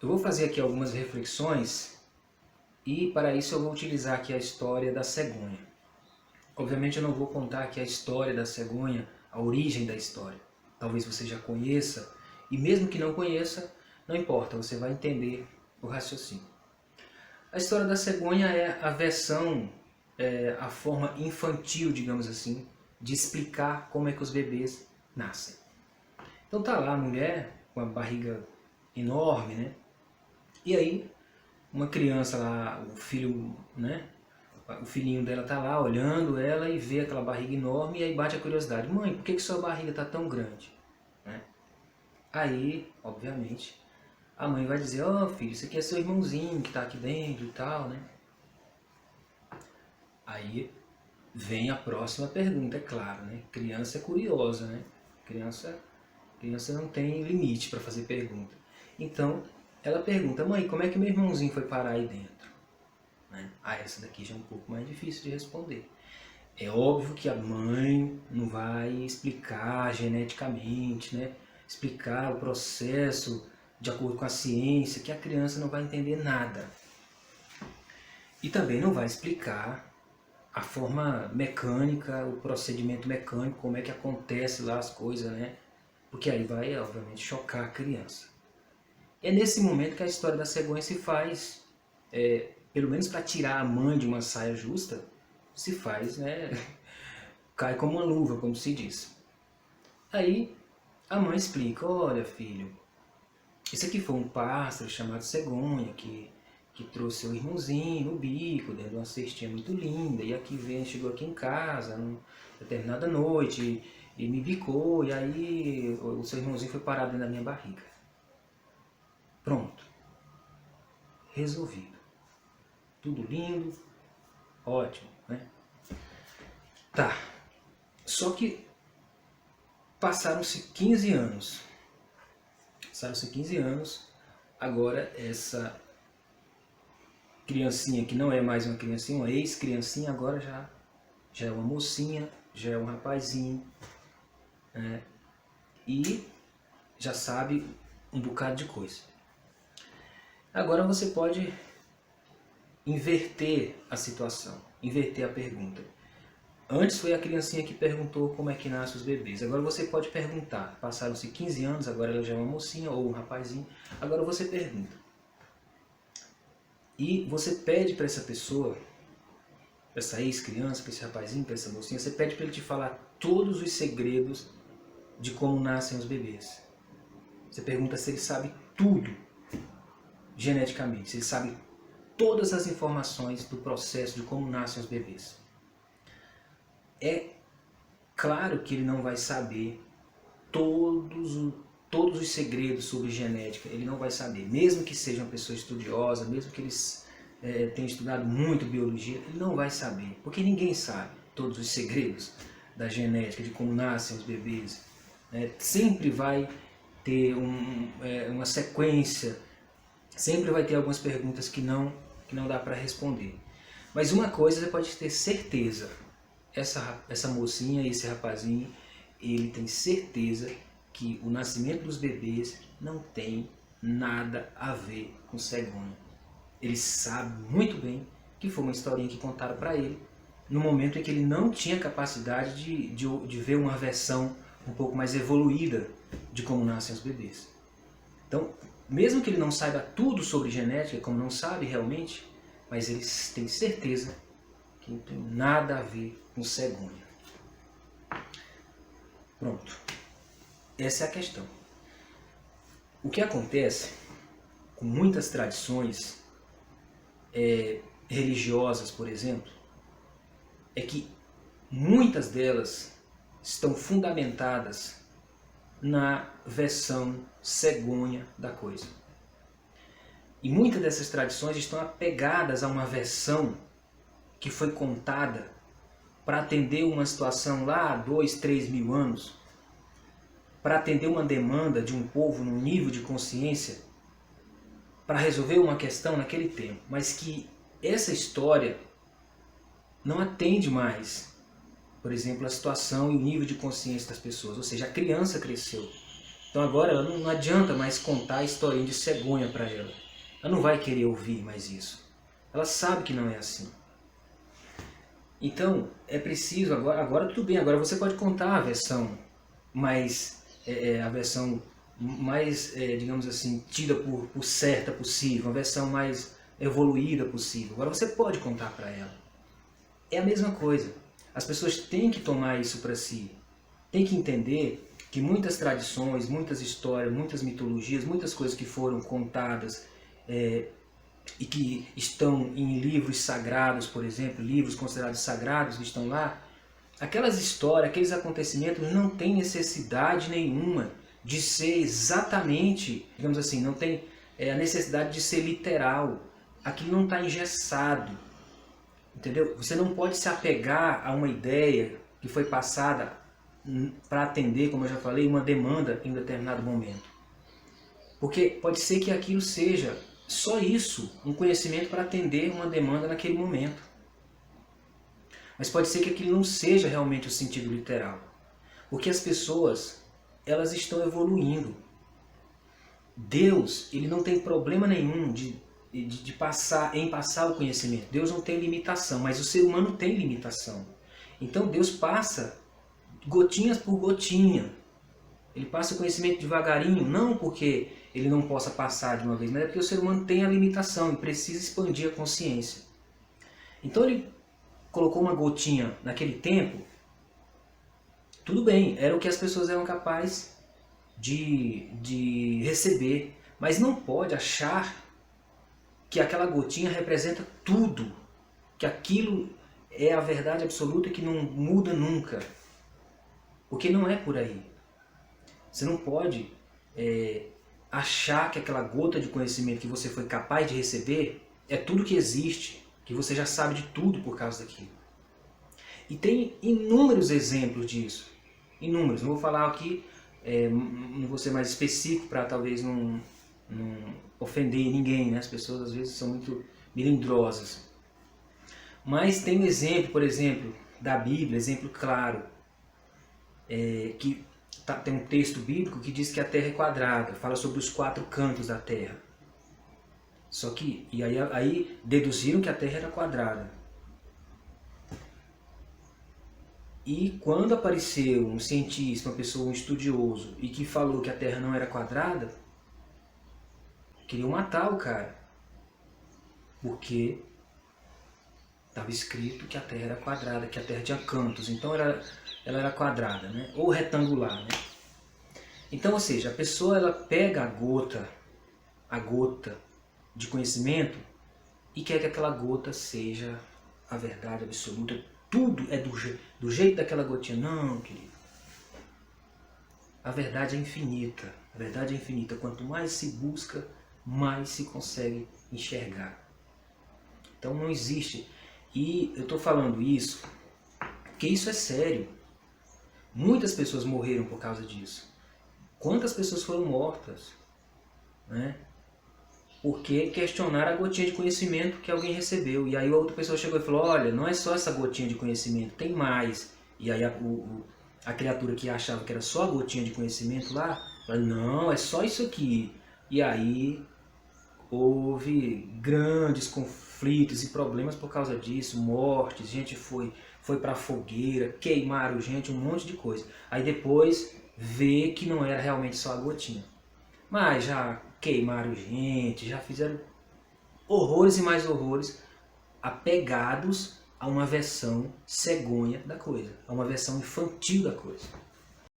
Eu vou fazer aqui algumas reflexões e para isso eu vou utilizar aqui a história da cegonha. Obviamente eu não vou contar aqui a história da cegonha, a origem da história. Talvez você já conheça e mesmo que não conheça, não importa, você vai entender o raciocínio. A história da cegonha é a versão, a forma infantil, digamos assim, de explicar como é que os bebês nascem. Então tá lá a mulher com a barriga enorme, né? E aí uma criança lá, o filho, né? O filhinho dela tá lá olhando ela e vê aquela barriga enorme e aí bate a curiosidade. Mãe, por que sua barriga tá tão grande? Né? Aí, obviamente, a mãe vai dizer, ó filho, isso aqui é seu irmãozinho que tá aqui dentro e tal, né? Aí vem a próxima pergunta, é claro, né? Criança é curiosa, né? Criança não tem limite para fazer pergunta. Então, ela pergunta, mãe, como é que meu irmãozinho foi parar aí dentro? Né? Ah, essa daqui já é um pouco mais difícil de responder. É óbvio que a mãe não vai explicar geneticamente, né? Explicar o processo de acordo com a ciência, que a criança não vai entender nada. E também não vai explicar a forma mecânica, o procedimento mecânico, como é que acontece lá as coisas, né? Porque aí vai, obviamente, chocar a criança. É nesse momento que a história da cegonha se faz, pelo menos para tirar a mãe de uma saia justa, se faz, né? Cai como uma luva, como se diz. Aí a mãe explica, olha filho, isso aqui foi um pássaro chamado cegonha que trouxe seu irmãozinho no bico, dentro de uma cestinha muito linda, e aqui chegou aqui em casa, numa determinada noite, e me bicou, e aí o seu irmãozinho foi parado dentro da minha barriga. Pronto. Resolvido. Tudo lindo, ótimo, né? Tá. Só que passaram-se 15 anos. Passaram-se 15 anos, agora essa criancinha, que não é mais uma criancinha, uma ex-criancinha, agora já é uma mocinha, já é um rapazinho, né? E já sabe um bocado de coisa. Agora você pode inverter a situação, inverter a pergunta. Antes foi a criancinha que perguntou como é que nascem os bebês. Agora você pode perguntar. Passaram-se 15 anos, agora ela já é uma mocinha ou um rapazinho. Agora você pergunta. E você pede para essa pessoa, para essa ex-criança, para esse rapazinho, para essa mocinha, você pede para ele te falar todos os segredos de como nascem os bebês. Você pergunta se ele sabe tudo geneticamente, se ele sabe todas as informações do processo de como nascem os bebês. É claro que ele não vai saber todos os segredos sobre genética, ele não vai saber. Mesmo que seja uma pessoa estudiosa, mesmo que eles tenham estudado muito biologia, ele não vai saber. Porque ninguém sabe todos os segredos da genética, de como nascem os bebês. Sempre vai ter uma sequência, sempre vai ter algumas perguntas que não dá para responder. Mas uma coisa você pode ter certeza, essa mocinha, esse rapazinho, ele tem certeza que o nascimento dos bebês não tem nada a ver com cegonha. Ele sabe muito bem que foi uma historinha que contaram para ele no momento em que ele não tinha capacidade de ver uma versão um pouco mais evoluída de como nascem os bebês. Então, mesmo que ele não saiba tudo sobre genética, como não sabe realmente, mas ele tem certeza que não tem nada a ver com cegonha. Pronto. Essa é a questão. O que acontece com muitas tradições religiosas, por exemplo, é que muitas delas estão fundamentadas na versão cegonha da coisa. E muitas dessas tradições estão apegadas a uma versão que foi contada para atender uma situação lá há 2, 3 mil anos, para atender uma demanda de um povo num nível de consciência, para resolver uma questão naquele tempo, mas que essa história não atende mais, por exemplo, a situação e o nível de consciência das pessoas, ou seja, a criança cresceu, Então agora ela não adianta mais contar a historinha de cegonha para ela. Ela não vai querer ouvir mais isso. Ela sabe que não é assim. Então é preciso, agora tudo bem, agora você pode contar a versão mais, digamos assim, tida por certa possível, uma versão mais evoluída possível. Agora você pode contar para ela. É a mesma coisa. As pessoas têm que tomar isso para si. Tem que entender que muitas tradições, muitas histórias, muitas mitologias, muitas coisas que foram contadas e que estão em livros sagrados, por exemplo, livros considerados sagrados que estão lá, aquelas histórias, aqueles acontecimentos não têm necessidade nenhuma de ser exatamente, digamos assim, não tem a necessidade de ser literal. Aquilo não está engessado, entendeu? Você não pode se apegar a uma ideia que foi passada para atender, como eu já falei, uma demanda em determinado momento. Porque pode ser que aquilo seja só isso, um conhecimento para atender uma demanda naquele momento. Mas pode ser que aquilo não seja realmente o sentido literal. Porque as pessoas, elas estão evoluindo. Deus, ele não tem problema nenhum passar o conhecimento. Deus não tem limitação, mas o ser humano tem limitação. Então Deus passa gotinhas por gotinha. Ele passa o conhecimento devagarinho, não porque ele não possa passar de uma vez, mas é porque o ser humano tem a limitação e precisa expandir a consciência. Então ele colocou uma gotinha naquele tempo, tudo bem, era o que as pessoas eram capazes de receber, mas não pode achar que aquela gotinha representa tudo, que aquilo é a verdade absoluta e que não muda nunca, porque não é por aí. Você não pode achar que aquela gota de conhecimento que você foi capaz de receber é tudo que existe, que você já sabe de tudo por causa daquilo. E tem inúmeros exemplos disso. Inúmeros. Não vou falar aqui, não vou ser mais específico para talvez não ofender ninguém, né? As pessoas às vezes são muito melindrosas. Mas tem um exemplo, por exemplo, da Bíblia, exemplo claro, que tem um texto bíblico que diz que a Terra é quadrada, fala sobre os 4 cantos da Terra. Só que, e aí deduziram que a Terra era quadrada. E quando apareceu um cientista, uma pessoa, um estudioso, e que falou que a Terra não era quadrada, queriam matar o cara. Porque estava escrito que a Terra era quadrada, que a Terra tinha cantos, então ela era quadrada, né? Ou retangular, né? Então, ou seja, a pessoa ela pega a gota de conhecimento e quer que aquela gota seja a verdade absoluta. Tudo é do jeito daquela gotinha. Não, querido. A verdade é infinita. A verdade é infinita. Quanto mais se busca, mais se consegue enxergar. Então não existe. E eu estou falando isso porque isso é sério. Muitas pessoas morreram por causa disso. Quantas pessoas foram mortas, né? Porque questionaram a gotinha de conhecimento que alguém recebeu. E aí a outra pessoa chegou e falou, olha, não é só essa gotinha de conhecimento, tem mais. E aí a criatura que achava que era só a gotinha de conhecimento lá, falou, não, é só isso aqui. E aí houve grandes conflitos e problemas por causa disso, mortes, gente foi para a fogueira, queimaram gente, um monte de coisa. Aí depois vê que não era realmente só a gotinha. Mas já queimaram gente, já fizeram horrores e mais horrores apegados a uma versão cegonha da coisa, a uma versão infantil da coisa.